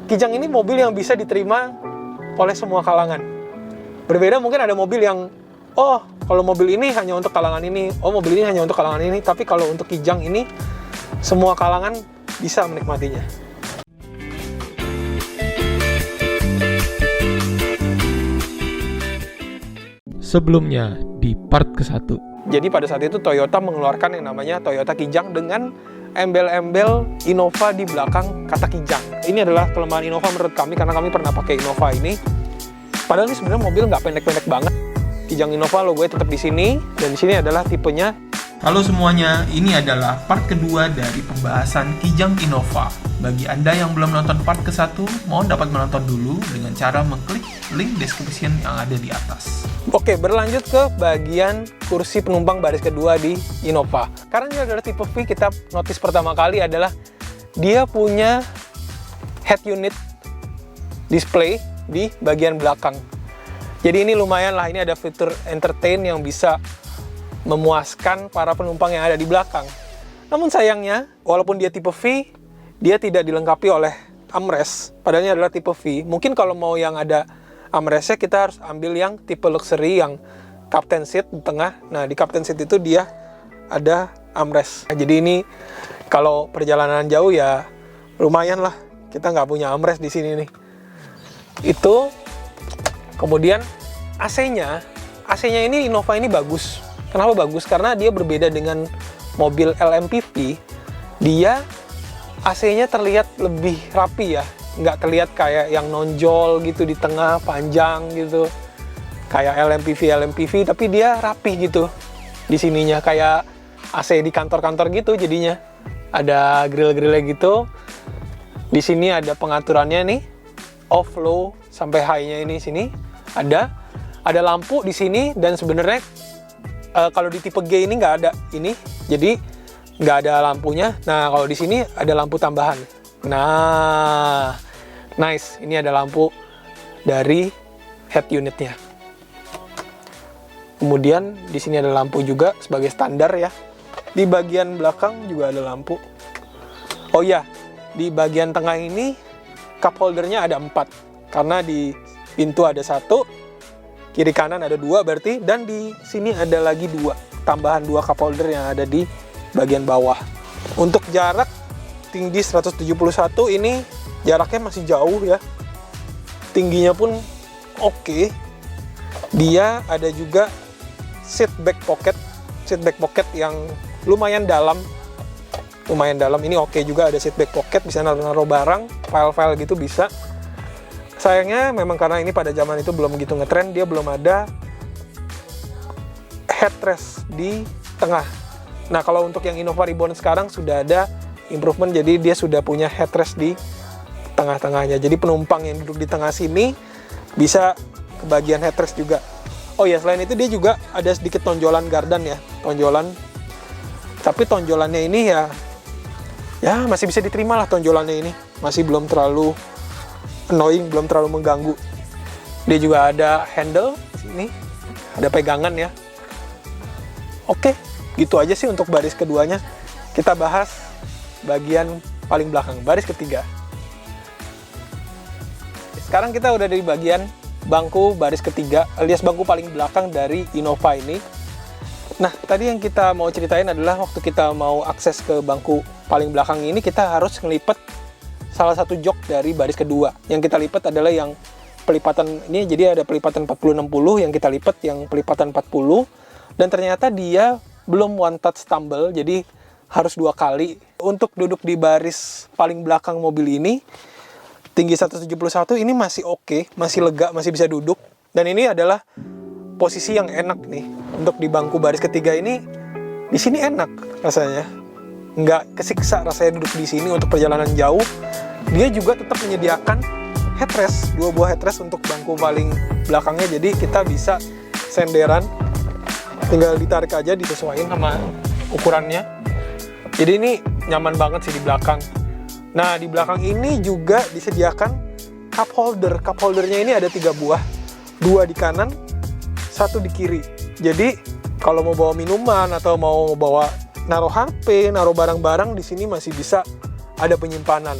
Kijang ini mobil yang bisa diterima oleh semua kalangan. Berbeda mungkin ada mobil yang, oh kalau mobil ini hanya untuk kalangan ini, oh mobil ini hanya untuk kalangan ini. Tapi kalau untuk Kijang ini, semua kalangan bisa menikmatinya. Sebelumnya di part ke-1. Jadi pada saat itu Toyota mengeluarkan yang namanya Toyota Kijang dengan embel-embel Innova di belakang kata Kijang. Ini adalah kelemahan Innova menurut kami karena kami pernah pakai Innova ini. Padahal ini sebenarnya mobil nggak pendek-pendek banget. Kijang Innova logonya tetap di sini dan di sini adalah tipenya. Halo semuanya, ini adalah part kedua dari pembahasan Kijang Innova. Bagi Anda yang belum nonton part ke-1, mohon dapat menonton dulu dengan cara mengklik link description yang ada di atas. Oke, berlanjut ke bagian kursi penumpang baris kedua di Innova. Karena ini adalah tipe V, kita notice pertama kali adalah dia punya head unit display di bagian belakang. Jadi ini lumayan lah, ini ada fitur entertain yang bisa memuaskan para penumpang yang ada di belakang. Namun sayangnya, walaupun dia tipe V, dia tidak dilengkapi oleh armrest. Padahal ini adalah tipe V. Mungkin kalau mau yang ada armrestnya, kita harus ambil yang tipe luxury yang captain seat di tengah. Nah, di captain seat itu dia ada armrest. Nah, jadi ini kalau perjalanan jauh ya lumayan lah. Kita nggak punya armrest di sini nih. Itu. Kemudian AC-nya ini Innova ini bagus. Kenapa bagus? Karena dia berbeda dengan mobil LMPV. Dia AC-nya terlihat lebih rapi ya. Nggak terlihat kayak yang nonjol gitu di tengah, panjang gitu. Kayak LMPV, tapi dia rapi gitu. Di sininya kayak AC di kantor-kantor gitu jadinya. Ada grill-grillnya gitu. Di sini ada pengaturannya nih. Off, low, sampai high-nya ini sini. Ada lampu di sini dan sebenarnya kalau di tipe G ini nggak ada ini, jadi nggak ada lampunya. Nah, kalau di sini ada lampu tambahan. Nah, nice. Ini ada lampu dari head unitnya. Kemudian di sini ada lampu juga sebagai standar ya. Di bagian belakang juga ada lampu. Oh ya, di bagian tengah ini cup holdernya ada 4 karena di pintu ada 1. Kiri kanan ada 2 berarti, dan di sini ada lagi 2, tambahan 2 cup holder yang ada di bagian bawah. Untuk jarak tinggi 171 ini jaraknya masih jauh ya. Tingginya pun oke. Dia ada juga seat back pocket yang lumayan dalam. Ini oke juga, ada seat back pocket, bisa naruh barang, file-file gitu bisa. Sayangnya memang karena ini pada zaman itu belum begitu ngetren, dia belum ada headrest di tengah. Nah, kalau untuk yang Innova Reborn sekarang sudah ada improvement, jadi dia sudah punya headrest di tengah-tengahnya. Jadi penumpang yang duduk di tengah sini bisa ke bagian headrest juga. Oh ya, selain itu dia juga ada sedikit tonjolan gardan ya, tonjolan. Tapi tonjolannya ini ya masih bisa diterima lah tonjolannya ini. Masih belum terlalu annoying, belum terlalu mengganggu. Dia juga ada handle di sini, ada pegangan ya. Oke, gitu aja sih untuk baris keduanya. Kita bahas bagian paling belakang, baris ketiga. Sekarang kita udah di bagian bangku baris ketiga, alias bangku paling belakang dari Innova ini. Nah, tadi yang kita mau ceritain adalah waktu kita mau akses ke bangku paling belakang ini, kita harus ngelipet salah satu jok dari baris kedua. Yang kita lipat adalah yang pelipatan ini, jadi ada pelipatan 40-60 yang kita lipat yang pelipatan 40, dan ternyata dia belum one touch tumble, jadi harus 2 kali. Untuk duduk di baris paling belakang mobil ini, tinggi 171 ini masih oke, masih lega, masih bisa duduk. Dan ini adalah posisi yang enak nih. Untuk di bangku baris ketiga ini, di sini enak rasanya. Nggak kesiksa rasanya duduk di sini untuk perjalanan jauh. Dia juga tetap menyediakan headrest, 2 buah headrest untuk bangku paling belakangnya, jadi kita bisa senderan, tinggal ditarik aja, disesuaikan sama ukurannya. Jadi ini nyaman banget sih di belakang. Nah, di belakang ini juga disediakan cup holder. Cup holdernya ini ada 3 buah, 2 di kanan, 1 di kiri. Jadi kalau mau bawa minuman atau mau bawa naruh HP, naruh barang-barang, di sini masih bisa ada penyimpanan.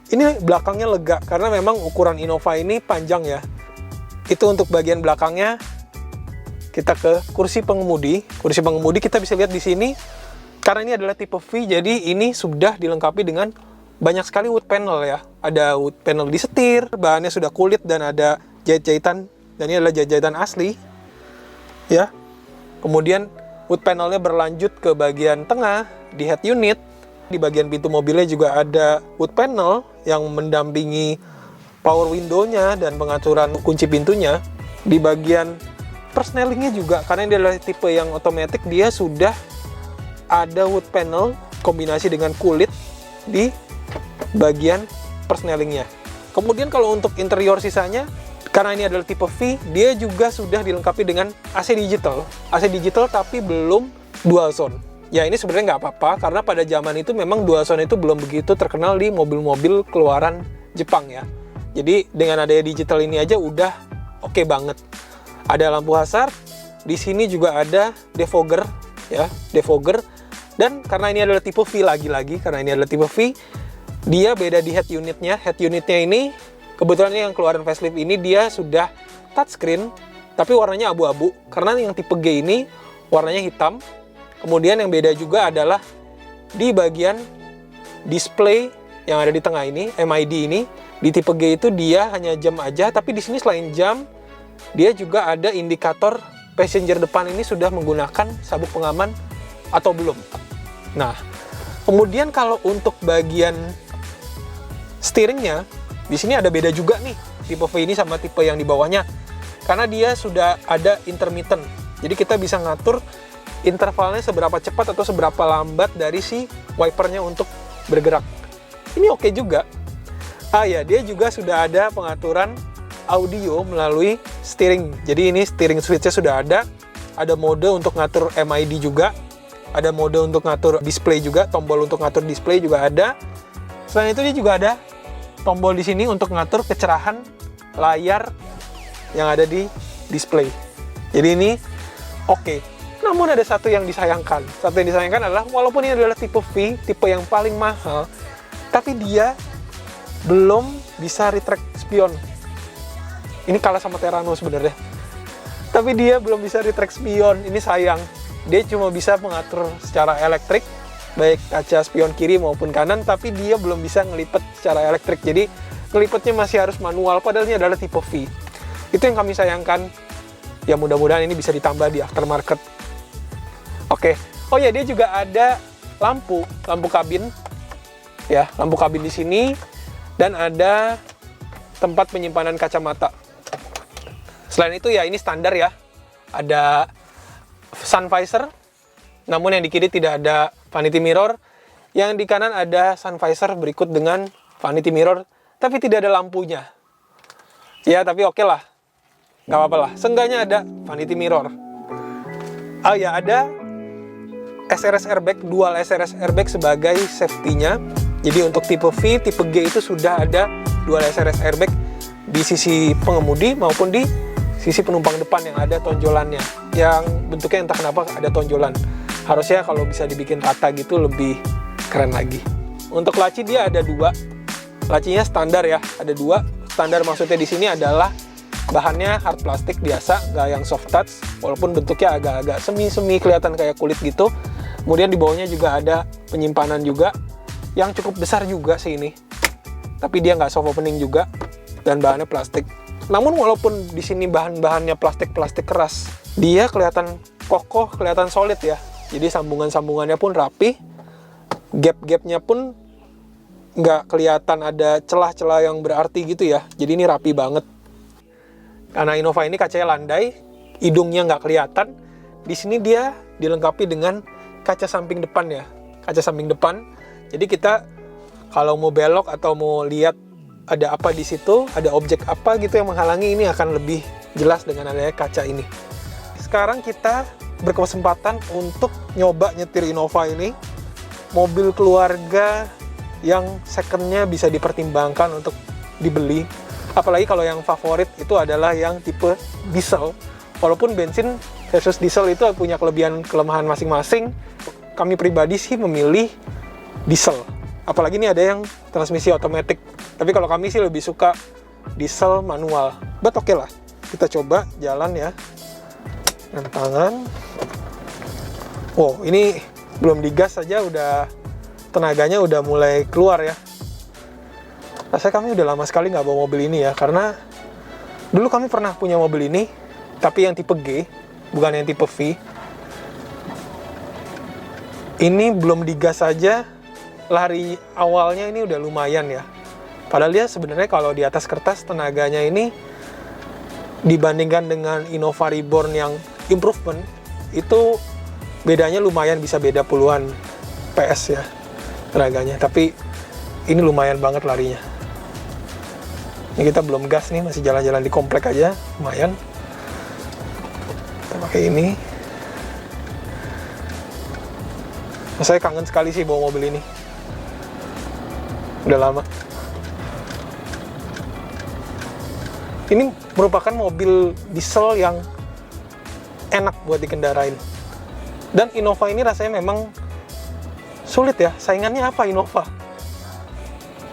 Ini belakangnya lega, karena memang ukuran Innova ini panjang ya. Itu untuk bagian belakangnya. Kita ke kursi pengemudi. Kursi pengemudi kita bisa lihat di sini, karena ini adalah tipe V, jadi ini sudah dilengkapi dengan banyak sekali wood panel ya. Ada wood panel di setir, bahannya sudah kulit dan ada jahit-jahitan, dan ini adalah jahit-jahitan asli ya. Kemudian wood panelnya berlanjut ke bagian tengah di head unit. Di bagian pintu mobilnya juga ada wood panel yang mendampingi power window-nya dan pengaturan kunci pintunya. Di bagian persnelingnya juga, karena ini adalah tipe yang otomatis, dia sudah ada wood panel kombinasi dengan kulit di bagian persnelingnya. Kemudian kalau untuk interior sisanya, karena ini adalah tipe V, dia juga sudah dilengkapi dengan AC digital. AC digital tapi belum dual zone. Ya ini sebenarnya nggak apa-apa, karena pada zaman itu memang dual zone itu belum begitu terkenal di mobil-mobil keluaran Jepang ya. Jadi dengan adanya digital ini aja udah oke banget. Ada lampu hazard, di sini juga ada defogger ya, defogger. Dan karena ini adalah tipe V lagi-lagi, karena ini adalah tipe V, dia beda di head unitnya. Head unitnya ini kebetulan yang keluaran facelift ini dia sudah touchscreen, tapi warnanya abu-abu. Karena yang tipe G ini warnanya hitam. Kemudian yang beda juga adalah di bagian display yang ada di tengah ini, MID ini. Di tipe G itu dia hanya jam aja, tapi di sini selain jam, dia juga ada indikator passenger depan ini sudah menggunakan sabuk pengaman atau belum. Nah, kemudian kalau untuk bagian steeringnya, di sini ada beda juga nih, tipe V ini sama tipe yang di bawahnya. Karena dia sudah ada intermittent, jadi kita bisa ngatur intervalnya seberapa cepat atau seberapa lambat dari si wipernya untuk bergerak. Ini oke juga. Ya, dia juga sudah ada pengaturan audio melalui steering. Jadi ini steering switch-nya sudah ada mode untuk ngatur MID juga, ada mode untuk ngatur display juga, tombol untuk ngatur display juga ada. Selain itu dia juga ada tombol di sini untuk ngatur kecerahan layar yang ada di display. Jadi ini oke. Namun ada satu yang disayangkan. Satu yang disayangkan adalah walaupun ini adalah tipe V, tipe yang paling mahal, tapi dia belum bisa retract spion. Ini kalah sama Terrano sebenarnya. Tapi dia belum bisa retract spion. Ini sayang. Dia cuma bisa mengatur secara elektrik, baik kaca spion kiri maupun kanan, tapi dia belum bisa ngelipet secara elektrik. Jadi ngelipetnya masih harus manual, padahal ini adalah tipe V. Itu yang kami sayangkan. Ya mudah-mudahan ini bisa ditambah di aftermarket. Oke. Oh ya, dia juga ada lampu kabin. Ya, lampu kabin di sini dan ada tempat penyimpanan kacamata. Selain itu ya ini standar ya. Ada sun visor. Namun yang di kiri tidak ada vanity mirror. Yang di kanan ada sun visor berikut dengan vanity mirror, tapi tidak ada lampunya. Ya, tapi oke lah. Nggak apa-apa lah. Seenggaknya ada vanity mirror. Oh ya, ada SRS airbag, dual SRS airbag sebagai safety-nya. Jadi untuk tipe V, tipe G itu sudah ada dual SRS airbag di sisi pengemudi maupun di sisi penumpang depan yang ada tonjolannya. Yang bentuknya entah kenapa ada tonjolan. Harusnya kalau bisa dibikin rata gitu lebih keren lagi. Untuk laci dia ada dua. Lacinya standar ya, ada dua. Standar maksudnya di sini adalah bahannya hard plastik biasa, nggak yang soft touch, walaupun bentuknya agak-agak semi-semi kelihatan kayak kulit gitu. Kemudian di bawahnya juga ada penyimpanan juga, yang cukup besar juga sih ini. Tapi dia nggak soft opening juga, dan bahannya plastik. Namun walaupun di sini bahan-bahannya plastik keras, dia kelihatan kokoh, kelihatan solid ya. Jadi sambungan-sambungannya pun rapi, gap-gapnya pun nggak kelihatan ada celah-celah yang berarti gitu ya. Jadi ini rapi banget. Karena Innova ini kacanya landai, hidungnya nggak kelihatan. Di sini dia dilengkapi dengan kaca samping depan ya, kaca samping depan. Jadi kita kalau mau belok atau mau lihat ada apa di situ, ada objek apa gitu yang menghalangi, ini akan lebih jelas dengan adanya kaca ini. Sekarang kita berkesempatan untuk nyoba nyetir Innova ini, mobil keluarga yang second-nya bisa dipertimbangkan untuk dibeli. Apalagi kalau yang favorit itu adalah yang tipe diesel. Walaupun bensin versus diesel itu punya kelebihan-kelemahan masing-masing, kami pribadi sih memilih diesel. Apalagi ini ada yang transmisi otomatis. Tapi kalau kami sih lebih suka diesel manual. But oke lah, kita coba jalan ya. Rem tangan. Wow, ini belum digas saja udah tenaganya udah mulai keluar ya. Rasanya kami udah lama sekali nggak bawa mobil ini ya, karena dulu kami pernah punya mobil ini, tapi yang tipe G, bukan yang tipe V. Ini belum digas saja, lari awalnya ini udah lumayan ya. Padahal dia sebenarnya kalau di atas kertas tenaganya ini dibandingkan dengan Innova Reborn yang improvement, itu bedanya lumayan, bisa beda puluhan PS ya tenaganya. Tapi ini lumayan banget larinya. Ini kita belum gas nih, masih jalan-jalan di komplek aja, lumayan. Kita pakai ini. Saya kangen sekali sih bawa mobil ini. Udah lama. Ini merupakan mobil diesel yang enak buat dikendarain. Dan Innova ini rasanya memang sulit ya. Saingannya apa Innova?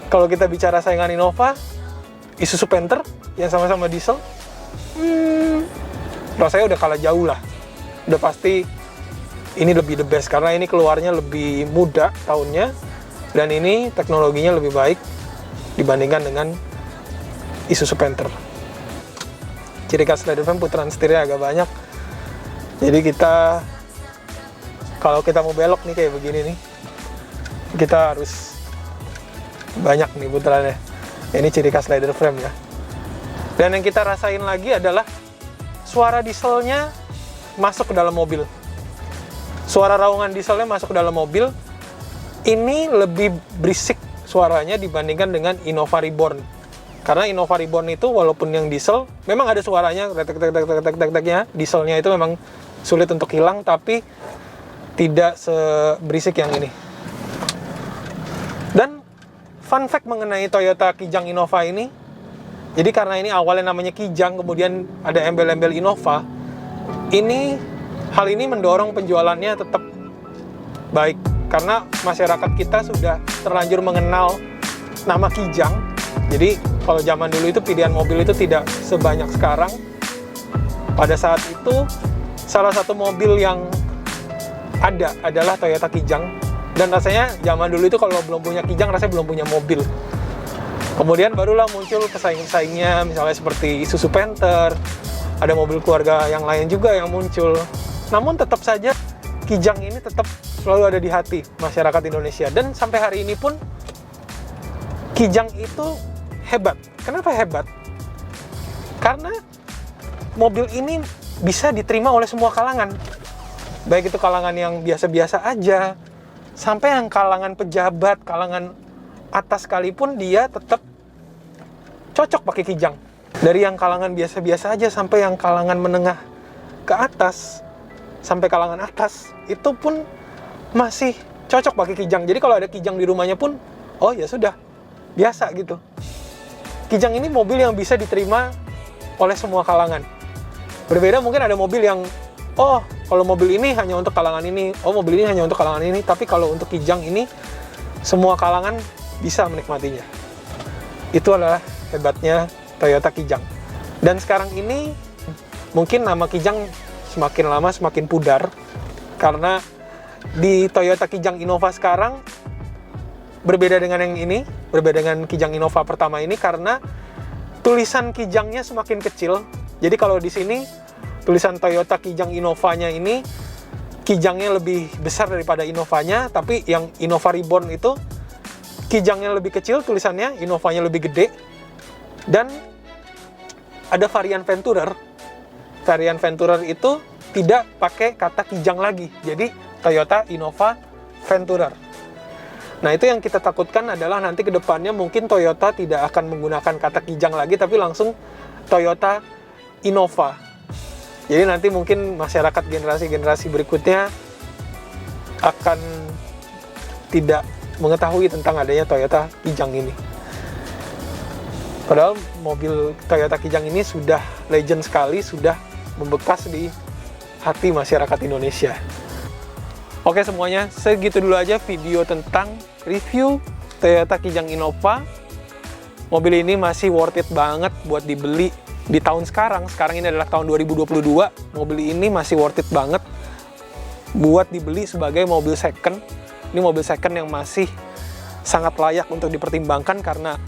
Kalau kita bicara saingan Innova, Isuzu Panther yang sama-sama diesel, rasanya udah kalah jauh lah. Udah pasti ini lebih the best, karena ini keluarnya lebih muda tahunnya, dan ini teknologinya lebih baik dibandingkan dengan Isuzu Panther. Ciri khas leather frame, putaran setirnya agak banyak. Jadi kita, kalau kita mau belok nih kayak begini nih, kita harus banyak nih putarannya. Ini ciri khas leather frame ya. Dan yang kita rasain lagi adalah suara dieselnya masuk ke dalam mobil. Suara raungan dieselnya masuk ke dalam mobil. Ini lebih berisik suaranya dibandingkan dengan Innova Reborn. Karena Innova Reborn itu walaupun yang diesel, memang ada suaranya, retek-retek-retek-retek-reteknya. Dieselnya itu memang sulit untuk hilang, tapi tidak seberisik yang ini. Dan fun fact mengenai Toyota Kijang Innova ini, jadi karena ini awalnya namanya Kijang, kemudian ada embel-embel Innova, hal ini mendorong penjualannya tetap baik. Karena masyarakat kita sudah terlanjur mengenal nama Kijang. Jadi kalau zaman dulu itu pilihan mobil itu tidak sebanyak sekarang. Pada saat itu salah satu mobil yang ada adalah Toyota Kijang. Dan rasanya zaman dulu itu kalau belum punya Kijang, rasanya belum punya mobil. Kemudian barulah muncul pesaing-pesaingnya, misalnya seperti Isuzu Panther, ada mobil keluarga yang lain juga yang muncul. Namun tetap saja Kijang ini tetap selalu ada di hati masyarakat Indonesia. Dan sampai hari ini pun Kijang itu hebat. Kenapa hebat? Karena mobil ini bisa diterima oleh semua kalangan. Baik itu kalangan yang biasa-biasa aja, sampai yang kalangan pejabat, kalangan atas sekalipun dia tetap cocok pakai Kijang. Dari yang kalangan biasa-biasa aja sampai yang kalangan menengah ke atas, sampai kalangan atas, itu pun masih cocok pakai Kijang. Jadi kalau ada Kijang di rumahnya pun, oh ya sudah, biasa gitu. Kijang ini mobil yang bisa diterima oleh semua kalangan. Berbeda mungkin ada mobil yang, oh kalau mobil ini hanya untuk kalangan ini, oh mobil ini hanya untuk kalangan ini. Tapi kalau untuk Kijang ini, semua kalangan bisa menikmatinya. Itu adalah hebatnya Toyota Kijang. Dan sekarang ini, mungkin nama Kijang semakin lama semakin pudar. Karena di Toyota Kijang Innova sekarang, berbeda dengan yang ini, berbeda dengan Kijang Innova pertama ini, karena tulisan Kijangnya semakin kecil. Jadi kalau di sini tulisan Toyota Kijang Innovanya ini, Kijangnya lebih besar daripada Innovanya, tapi yang Innova Reborn itu Kijangnya lebih kecil tulisannya, Innovanya lebih gede. Dan ada varian Venturer. Varian Venturer itu tidak pakai kata Kijang lagi. Jadi Toyota Innova Venturer. Nah, itu yang kita takutkan adalah nanti ke depannya mungkin Toyota tidak akan menggunakan kata Kijang lagi, tapi langsung Toyota Innova. Jadi nanti mungkin masyarakat generasi-generasi berikutnya akan tidak mengetahui tentang adanya Toyota Kijang ini. Padahal mobil Toyota Kijang ini sudah legend sekali, sudah membekas di hati masyarakat Indonesia. Oke semuanya, segitu dulu aja video tentang review Toyota Kijang Innova. mobil ini masih worth it banget buat dibeli di tahun sekarang. Sekarang ini adalah tahun 2022, mobil ini masih worth it banget buat dibeli sebagai mobil second. Ini mobil second yang masih sangat layak untuk dipertimbangkan karena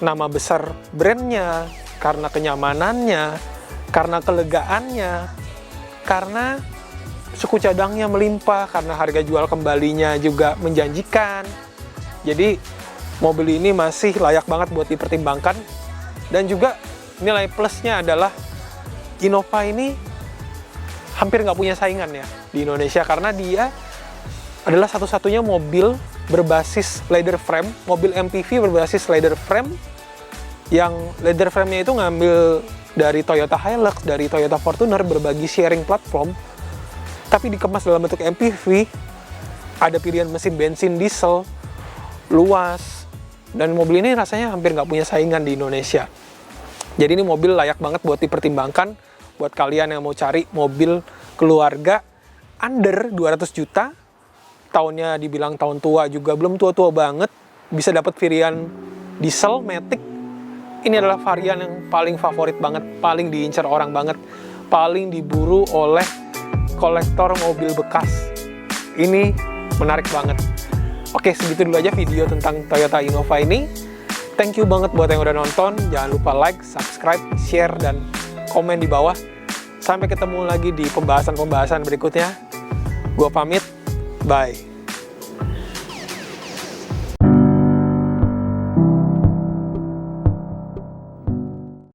nama besar brandnya, karena kenyamanannya, karena kelegaannya, karena suku cadangnya melimpah, karena harga jual kembalinya juga menjanjikan. Jadi mobil ini masih layak banget buat dipertimbangkan. Dan juga nilai plusnya adalah Innova ini hampir nggak punya saingan ya di Indonesia, karena dia adalah satu-satunya mobil berbasis leather frame, mobil MPV berbasis leather frame, yang leather frame-nya itu ngambil dari Toyota Hilux, dari Toyota Fortuner, berbagi sharing platform, tapi dikemas dalam bentuk MPV. Ada pilihan mesin bensin, diesel, luas, dan mobil ini rasanya hampir nggak punya saingan di Indonesia. Jadi ini mobil layak banget buat dipertimbangkan buat kalian yang mau cari mobil keluarga under 200 juta, tahunnya dibilang tahun tua juga belum tua-tua banget, bisa dapat varian diesel Matic. Ini adalah varian yang paling favorit banget, paling diincar orang banget, paling diburu oleh kolektor mobil bekas. Ini menarik banget. Oke, segitu dulu aja video tentang Toyota Innova ini. Thank you banget buat yang udah nonton. Jangan lupa like, subscribe, share, dan komen di bawah. Sampai ketemu lagi di pembahasan-pembahasan berikutnya. Gua pamit. Bye.